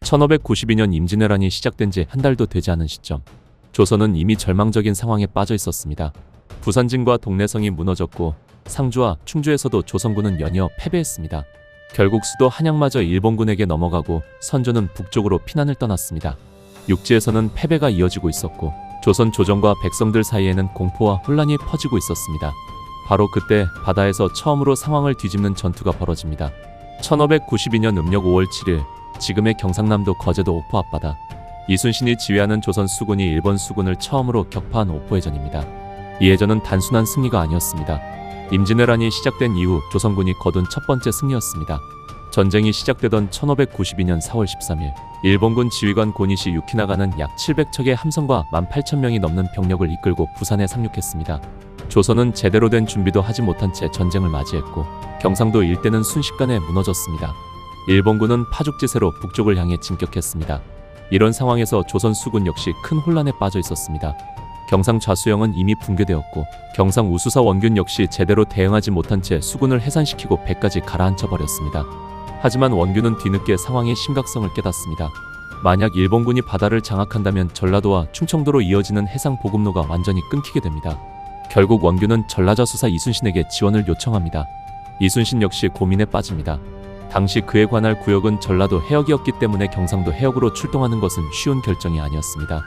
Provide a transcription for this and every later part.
1592년 임진왜란이 시작된 지 한 달도 되지 않은 시점, 조선은 이미 절망적인 상황에 빠져 있었습니다. 부산진과 동래성이 무너졌고 상주와 충주에서도 조선군은 연이어 패배했습니다. 결국 수도 한양마저 일본군에게 넘어가고 선조는 북쪽으로 피난을 떠났습니다. 육지에서는 패배가 이어지고 있었고 조선 조정과 백성들 사이에는 공포와 혼란이 퍼지고 있었습니다. 바로 그때 바다에서 처음으로 상황을 뒤집는 전투가 벌어집니다. 1592년 음력 5월 7일 지금의 경상남도 거제도 옥포 앞바다, 이순신이 지휘하는 조선 수군이 일본 수군을 처음으로 격파한 옥포해전입니다. 이 해전은 단순한 승리가 아니었습니다. 임진왜란이 시작된 이후 조선군이 거둔 첫 번째 승리였습니다. 전쟁이 시작되던 1592년 4월 13일 일본군 지휘관 고니시 유키나가는 약 700척의 함선과 18,000명이 넘는 병력을 이끌고 부산에 상륙했습니다. 조선은 제대로 된 준비도 하지 못한 채 전쟁을 맞이했고 경상도 일대는 순식간에 무너졌습니다. 일본군은 파죽지세로 북쪽을 향해 진격했습니다. 이런 상황에서 조선 수군 역시 큰 혼란에 빠져 있었습니다. 경상 좌수영은 이미 붕괴되었고 경상 우수사 원균 역시 제대로 대응하지 못한 채 수군을 해산시키고 배까지 가라앉혀버렸습니다. 하지만 원균은 뒤늦게 상황의 심각성을 깨닫습니다. 만약 일본군이 바다를 장악한다면 전라도와 충청도로 이어지는 해상 보급로가 완전히 끊기게 됩니다. 결국 원균은 전라좌수사 이순신에게 지원을 요청합니다. 이순신 역시 고민에 빠집니다. 당시 그에 관할 구역은 전라도 해역이었기 때문에 경상도 해역으로 출동하는 것은 쉬운 결정이 아니었습니다.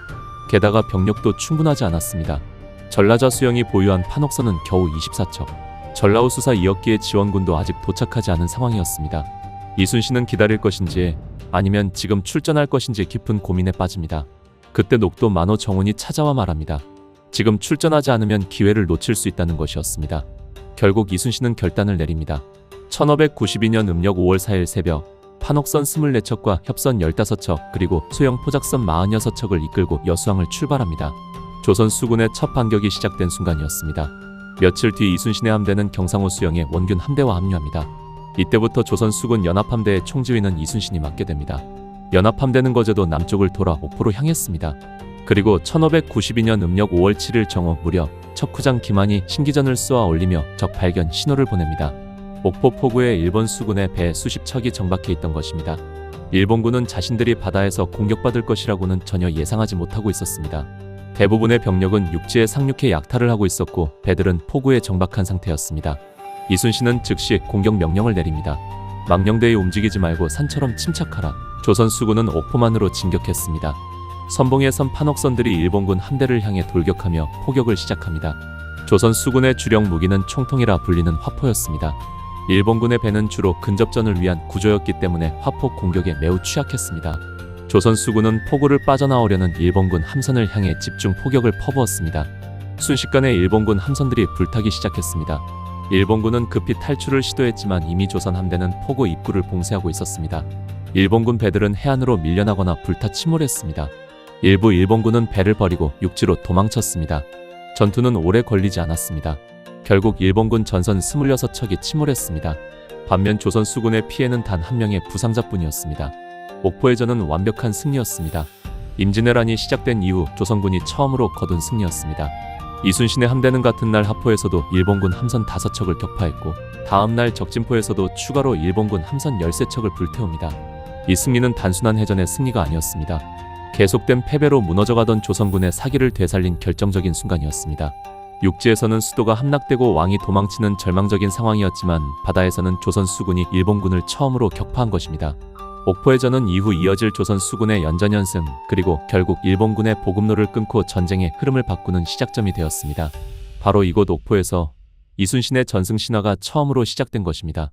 게다가 병력도 충분하지 않았습니다. 전라좌수영이 보유한 판옥선은 겨우 24척, 전라우수사 2억기의 지원군도 아직 도착하지 않은 상황이었습니다. 이순신은 기다릴 것인지 아니면 지금 출전할 것인지 깊은 고민에 빠집니다. 그때 녹도 만호 정운이 찾아와 말합니다. 지금 출전하지 않으면 기회를 놓칠 수 있다는 것이었습니다. 결국 이순신은 결단을 내립니다. 1592년 음력 5월 4일 새벽 판옥선 24척과 협선 15척 그리고 소형 포작선 46척을 이끌고 여수항을 출발합니다. 조선 수군의 첫 반격이 시작된 순간이었습니다. 며칠 뒤 이순신의 함대는 경상호 수영의 원균 함대와 합류합니다. 이때부터 조선 수군 연합함대의 총지휘는 이순신이 맡게 됩니다. 연합함대는 거제도 남쪽을 돌아 옥포로 향했습니다. 그리고 1592년 음력 5월 7일 정오 무렵 척후장 김한이 신기전을 쏘아 올리며 적 발견 신호를 보냅니다. 옥포 포구에 일본 수군의 배 수십 척이 정박해 있던 것입니다. 일본군은 자신들이 바다에서 공격받을 것이라고는 전혀 예상하지 못하고 있었습니다. 대부분의 병력은 육지에 상륙해 약탈을 하고 있었고 배들은 포구에 정박한 상태였습니다. 이순신은 즉시 공격 명령을 내립니다. 망령대에 움직이지 말고 산처럼 침착하라. 조선 수군은 옥포만으로 진격했습니다. 선봉에 선 판옥선들이 일본군 함대를 향해 돌격하며 포격을 시작합니다. 조선 수군의 주력 무기는 총통이라 불리는 화포였습니다. 일본군의 배는 주로 근접전을 위한 구조였기 때문에 화포 공격에 매우 취약했습니다. 조선 수군은 포구를 빠져나오려는 일본군 함선을 향해 집중 포격을 퍼부었습니다. 순식간에 일본군 함선들이 불타기 시작했습니다. 일본군은 급히 탈출을 시도했지만 이미 조선 함대는 포구 입구를 봉쇄하고 있었습니다. 일본군 배들은 해안으로 밀려나거나 불타 침몰했습니다. 일부 일본군은 배를 버리고 육지로 도망쳤습니다. 전투는 오래 걸리지 않았습니다. 결국 일본군 전선 26척이 침몰했습니다. 반면 조선 수군의 피해는 단 한 명의 부상자뿐이었습니다. 옥포해전은 완벽한 승리였습니다. 임진왜란이 시작된 이후 조선군이 처음으로 거둔 승리였습니다. 이순신의 함대는 같은 날 하포에서도 일본군 함선 5척을 격파했고 다음 날 적진포에서도 추가로 일본군 함선 13척을 불태웁니다. 이 승리는 단순한 해전의 승리가 아니었습니다. 계속된 패배로 무너져가던 조선군의 사기를 되살린 결정적인 순간이었습니다. 육지에서는 수도가 함락되고 왕이 도망치는 절망적인 상황이었지만 바다에서는 조선 수군이 일본군을 처음으로 격파한 것입니다. 옥포해전은 이후 이어질 조선 수군의 연전연승 그리고 결국 일본군의 보급로를 끊고 전쟁의 흐름을 바꾸는 시작점이 되었습니다. 바로 이곳 옥포에서 이순신의 전승 신화가 처음으로 시작된 것입니다.